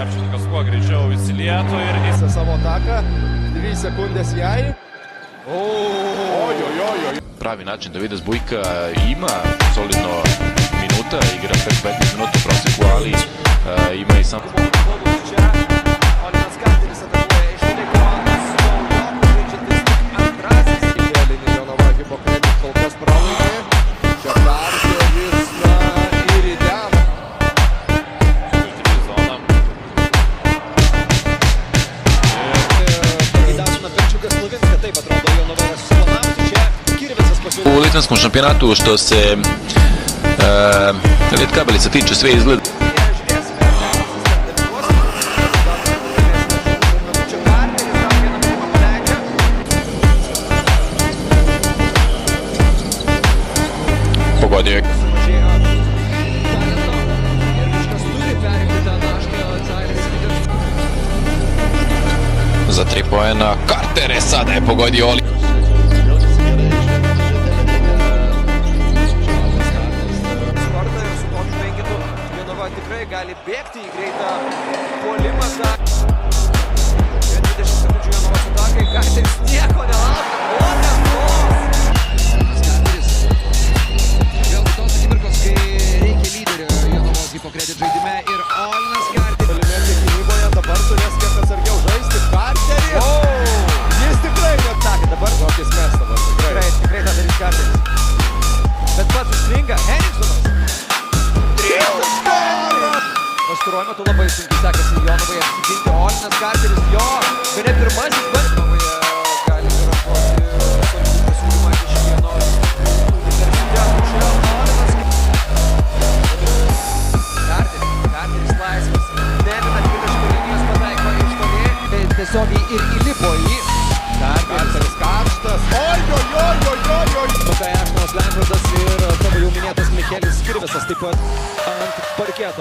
Krepšininkas kuo greičiau įsilietų ir įsė savo ataką. 2 sekundės jai. Pravi način da Vidas Bujka ima solidno minuta, igra prek 15 minuta u prosjeku, ali ima i sam... U litvanskom šampionatu što se Lietkabelica tiče, sve izgleda. Pogodio je. Za 3 poena Carter sada je pogodio Oli. Tikrai gali bėgti į greitą puolimą. 20 sekundžių Jonovas atakai, Carteris nieko nelaukia. Vėl tos akimirkos, kai reikia lyderio Jonovos hipokredit žaidime ir Olinas Carteris. Tolimėti gynyboje, dabar turės kiek atsargiau žaisti. Carteris! Jis tikrai neatsakė, dabar kokis mes dabar. Tikrai tą darys Carteris. Bet pats užstringa Henriksonas. Pastaruoju metu labai sunkiai sekasi Jonovai apsiginti. Olinas Carteris jo, bene pirmasis Jonovoje gali garantuoti solidų pasiūlymą iš vieno universiteto. Čia Carteris laisvas. Nemina 20 linijos pataiko iš toli. Tiesiogiai ir įlipo į Carteris karštas. Tokai Ašmanas Lengvardas ir tavo jau minėtas Mikelis Kirvisas taip pat ant parketo.